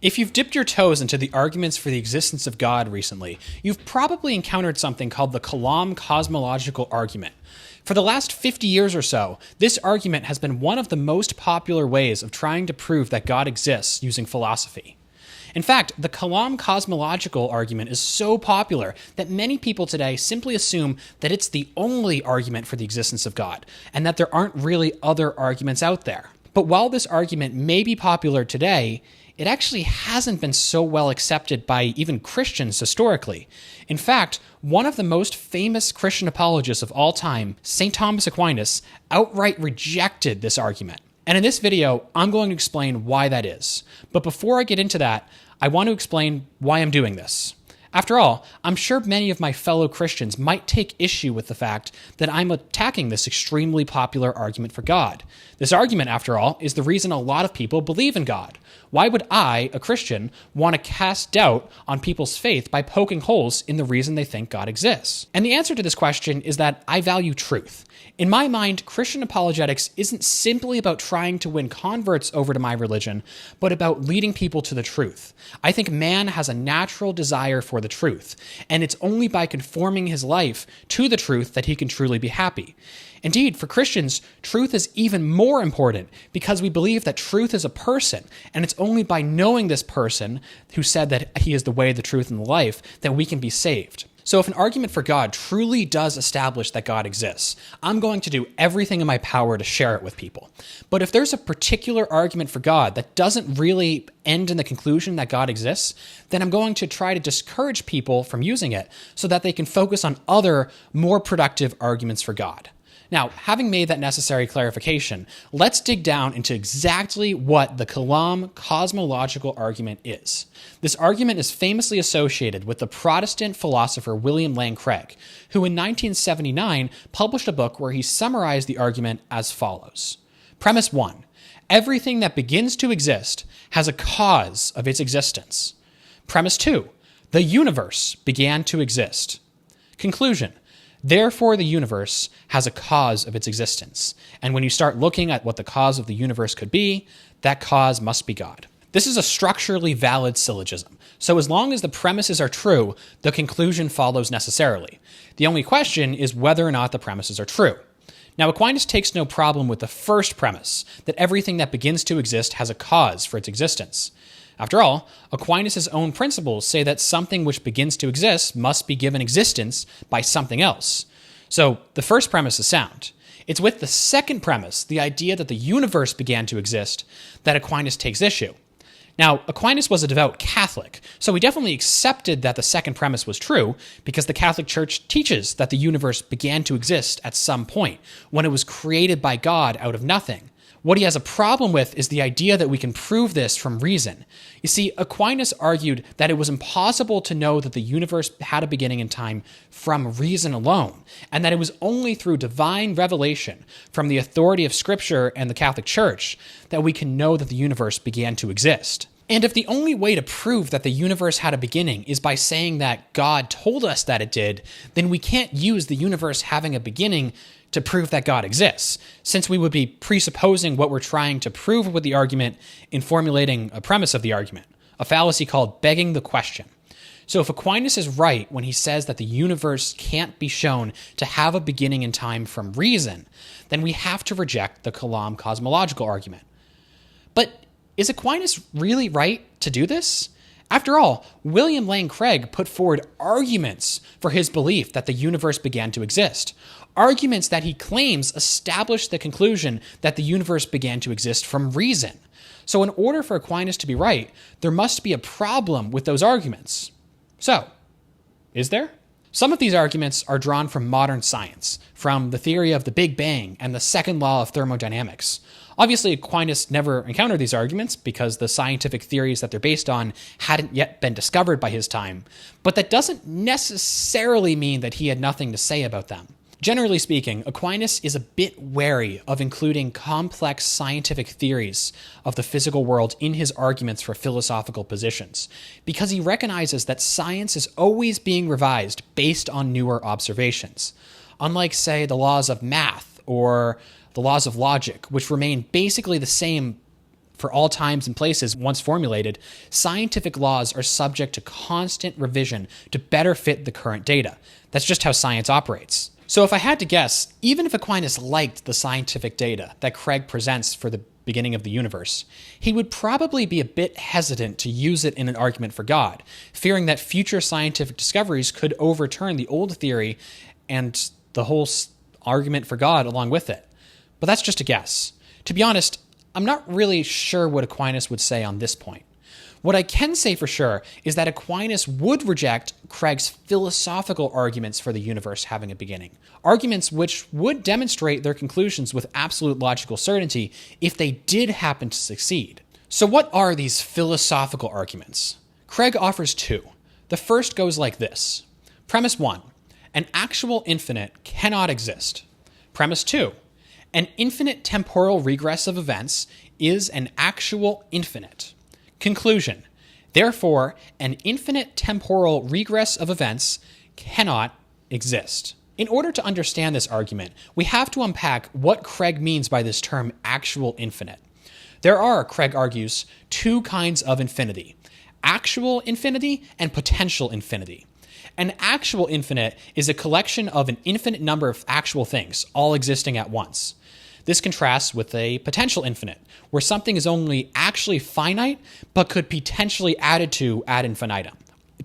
If you've dipped your toes into the arguments for the existence of God recently, you've probably encountered something called the Kalam Cosmological Argument. For the last 50 years or so, this argument has been one of the most popular ways of trying to prove that God exists using philosophy. In fact, the Kalam Cosmological Argument is so popular that many people today simply assume that it's the only argument for the existence of God, and that there aren't really other arguments out there. But while this argument may be popular today, it actually hasn't been so well accepted by even Christians historically. In fact, one of the most famous Christian apologists of all time, St. Thomas Aquinas, outright rejected this argument. And in this video, I'm going to explain why that is. But before I get into that, I want to explain why I'm doing this. After all, I'm sure many of my fellow Christians might take issue with the fact that I'm attacking this extremely popular argument for God. This argument, after all, is the reason a lot of people believe in God. Why would I, a Christian, want to cast doubt on people's faith by poking holes in the reason they think God exists? And the answer to this question is that I value truth. In my mind, Christian apologetics isn't simply about trying to win converts over to my religion, but about leading people to the truth. I think man has a natural desire for the truth, and it's only by conforming his life to the truth that he can truly be happy. Indeed, for Christians, truth is even more important because we believe that truth is a person, and it's only by knowing this person who said that he is the way, the truth, and the life that we can be saved. So if an argument for God truly does establish that God exists, I'm going to do everything in my power to share it with people. But if there's a particular argument for God that doesn't really end in the conclusion that God exists, then I'm going to try to discourage people from using it so that they can focus on other, more productive arguments for God. Now, having made that necessary clarification, let's dig down into exactly what the Kalam Cosmological Argument is. This argument is famously associated with the Protestant philosopher William Lane Craig, who in 1979 published a book where he summarized the argument as follows. Premise 1. Everything that begins to exist has a cause of its existence. Premise 2. The universe began to exist. Conclusion. Therefore, the universe has a cause of its existence. And when you start looking at what the cause of the universe could be, that cause must be God. This is a structurally valid syllogism. So as long as the premises are true, the conclusion follows necessarily. The only question is whether or not the premises are true. Now, Aquinas takes no problem with the first premise, that everything that begins to exist has a cause for its existence. After all, Aquinas' own principles say that something which begins to exist must be given existence by something else. So the first premise is sound. It's with the second premise, the idea that the universe began to exist, that Aquinas takes issue. Now, Aquinas was a devout Catholic, so he definitely accepted that the second premise was true because the Catholic Church teaches that the universe began to exist at some point, when it was created by God out of nothing. What he has a problem with is the idea that we can prove this from reason. You see, Aquinas argued that it was impossible to know that the universe had a beginning in time from reason alone, and that it was only through divine revelation from the authority of Scripture and the Catholic Church that we can know that the universe began to exist. And if the only way to prove that the universe had a beginning is by saying that God told us that it did, then we can't use the universe having a beginning to prove that God exists, since we would be presupposing what we're trying to prove with the argument in formulating a premise of the argument, a fallacy called begging the question. So if Aquinas is right when he says that the universe can't be shown to have a beginning in time from reason, then we have to reject the Kalam Cosmological Argument. But is Aquinas really right to do this? After all, William Lane Craig put forward arguments for his belief that the universe began to exist. Arguments that he claims establish the conclusion that the universe began to exist from reason. So in order for Aquinas to be right, there must be a problem with those arguments. So, is there? Some of these arguments are drawn from modern science, from the theory of the Big Bang and the second law of thermodynamics. Obviously, Aquinas never encountered these arguments because the scientific theories that they're based on hadn't yet been discovered by his time, but that doesn't necessarily mean that he had nothing to say about them. Generally speaking, Aquinas is a bit wary of including complex scientific theories of the physical world in his arguments for philosophical positions, because he recognizes that science is always being revised based on newer observations. Unlike, say, the laws of math or the laws of logic, which remain basically the same for all times and places once formulated, scientific laws are subject to constant revision to better fit the current data. That's just how science operates. So if I had to guess, even if Aquinas liked the scientific data that Craig presents for the beginning of the universe, he would probably be a bit hesitant to use it in an argument for God, fearing that future scientific discoveries could overturn the old theory and the whole argument for God along with it. But that's just a guess. To be honest, I'm not really sure what Aquinas would say on this point. What I can say for sure is that Aquinas would reject Craig's philosophical arguments for the universe having a beginning, arguments which would demonstrate their conclusions with absolute logical certainty if they did happen to succeed. So what are these philosophical arguments? Craig offers two. The first goes like this. Premise 1, an actual infinite cannot exist. Premise 2, an infinite temporal regress of events is an actual infinite. Conclusion. Therefore, an infinite temporal regress of events cannot exist. In order to understand this argument, we have to unpack what Craig means by this term actual infinite. There are, Craig argues, two kinds of infinity: actual infinity and potential infinity. An actual infinite is a collection of an infinite number of actual things, all existing at once. This contrasts with a potential infinite, where something is only actually finite, but could potentially added to ad infinitum,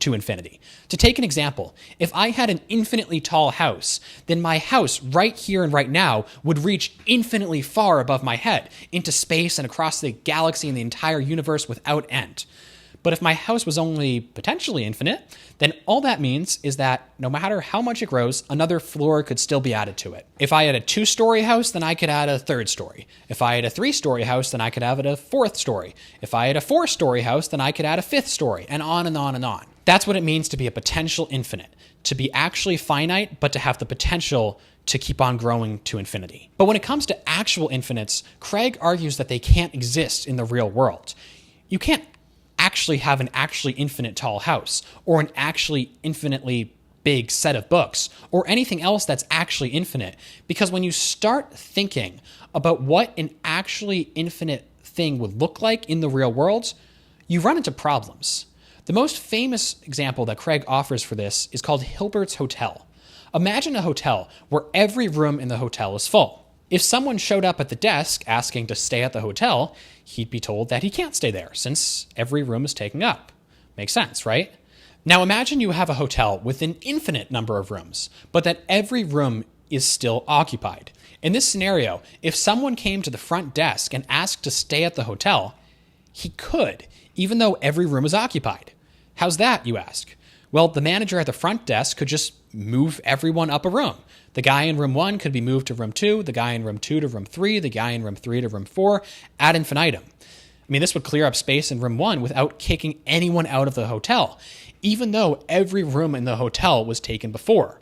to infinity. To take an example, if I had an infinitely tall house, then my house right here and right now would reach infinitely far above my head, into space and across the galaxy and the entire universe without end. But if my house was only potentially infinite, then all that means is that no matter how much it grows, another floor could still be added to it. If I had a 2-story house, then I could add a 3rd story. If I had a 3-story house, then I could add a 4th story. If I had a 4-story house, then I could add a 5th story, and on and on and on. That's what it means to be a potential infinite, to be actually finite, but to have the potential to keep on growing to infinity. But when it comes to actual infinites, Craig argues that they can't exist in the real world. You can't actually have an actually infinite tall house, or an actually infinitely big set of books, or anything else that's actually infinite, because when you start thinking about what an actually infinite thing would look like in the real world, you run into problems. The most famous example that Craig offers for this is called Hilbert's Hotel. Imagine a hotel where every room in the hotel is full. If someone showed up at the desk asking to stay at the hotel, he'd be told that he can't stay there since every room is taken up. Makes sense, right? Now imagine you have a hotel with an infinite number of rooms, but that every room is still occupied. In this scenario, if someone came to the front desk and asked to stay at the hotel, he could, even though every room is occupied. How's that, you ask? Well, the manager at the front desk could just move everyone up a room. The guy in room 1 could be moved to room 2, the guy in room 2 to room 3, the guy in room 3 to room 4, ad infinitum. I mean, this would clear up space in room 1 without kicking anyone out of the hotel, even though every room in the hotel was taken before,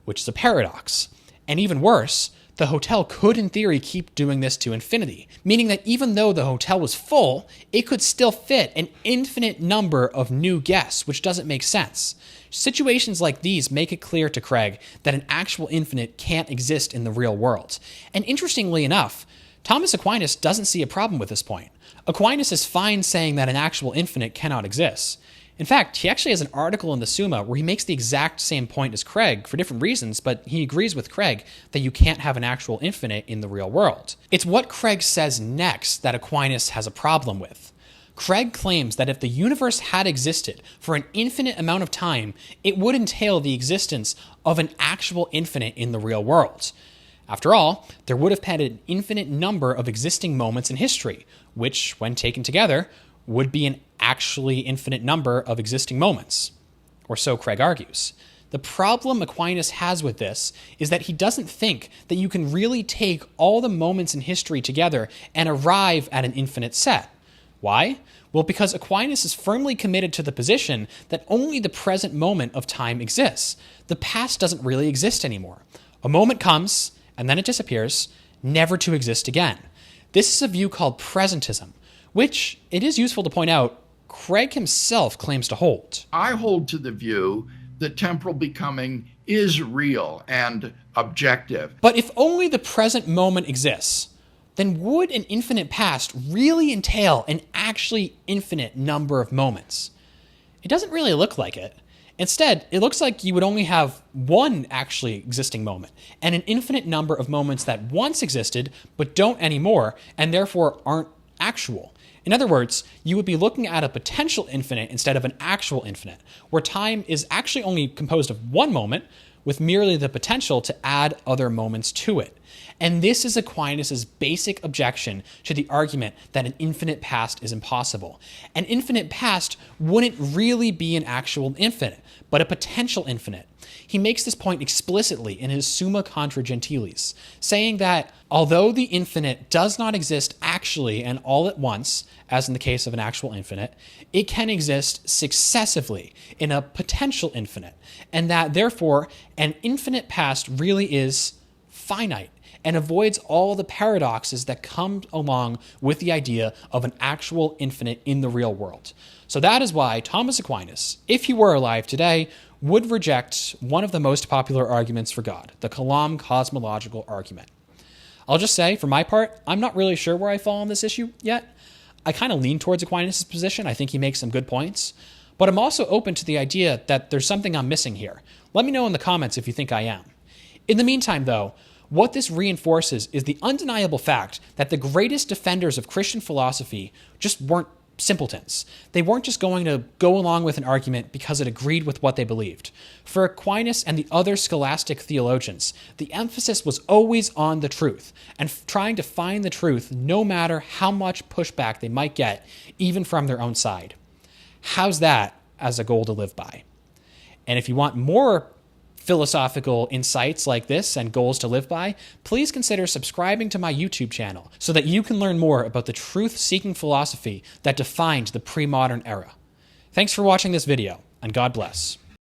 which is a paradox. And even worse, the hotel could in theory keep doing this to infinity, meaning that even though the hotel was full, it could still fit an infinite number of new guests, which doesn't make sense. Situations like these make it clear to Craig that an actual infinite can't exist in the real world. And interestingly enough, Thomas Aquinas doesn't see a problem with this point. Aquinas is fine saying that an actual infinite cannot exist. In fact, he actually has an article in the Summa where he makes the exact same point as Craig for different reasons, but he agrees with Craig that you can't have an actual infinite in the real world. It's what Craig says next that Aquinas has a problem with. Craig claims that if the universe had existed for an infinite amount of time, it would entail the existence of an actual infinite in the real world. After all, there would have been an infinite number of existing moments in history, which, when taken together, would be an actually infinite number of existing moments. Or so Craig argues. The problem Aquinas has with this is that he doesn't think that you can really take all the moments in history together and arrive at an infinite set. Why? Well, because Aquinas is firmly committed to the position that only the present moment of time exists. The past doesn't really exist anymore. A moment comes, and then it disappears, never to exist again. This is a view called presentism, which, it is useful to point out, Craig himself claims to hold. I hold to the view that temporal becoming is real and objective. But if only the present moment exists, then would an infinite past really entail an actually infinite number of moments? It doesn't really look like it. Instead, it looks like you would only have one actually existing moment and an infinite number of moments that once existed but don't anymore and therefore aren't actual. In other words, you would be looking at a potential infinite instead of an actual infinite, where time is actually only composed of one moment with merely the potential to add other moments to it. And this is Aquinas' basic objection to the argument that an infinite past is impossible. An infinite past wouldn't really be an actual infinite, but a potential infinite. He makes this point explicitly in his Summa Contra Gentiles, saying that although the infinite does not exist actually and all at once, as in the case of an actual infinite, it can exist successively in a potential infinite, and that therefore an infinite past really is finite and avoids all the paradoxes that come along with the idea of an actual infinite in the real world. So that is why Thomas Aquinas, if he were alive today, would reject one of the most popular arguments for God, the Kalam Cosmological Argument. I'll just say, for my part, I'm not really sure where I fall on this issue yet. I kind of lean towards Aquinas' position. I think he makes some good points. But I'm also open to the idea that there's something I'm missing here. Let me know in the comments if you think I am. In the meantime, though, what this reinforces is the undeniable fact that the greatest defenders of Christian philosophy just weren't simpletons. They weren't just going to go along with an argument because it agreed with what they believed. For Aquinas and the other scholastic theologians, the emphasis was always on the truth and trying to find the truth no matter how much pushback they might get, even from their own side. How's that as a goal to live by? And if you want more philosophical insights like this and goals to live by, please consider subscribing to my YouTube channel so that you can learn more about the truth-seeking philosophy that defined the pre-modern era. Thanks for watching this video, and God bless.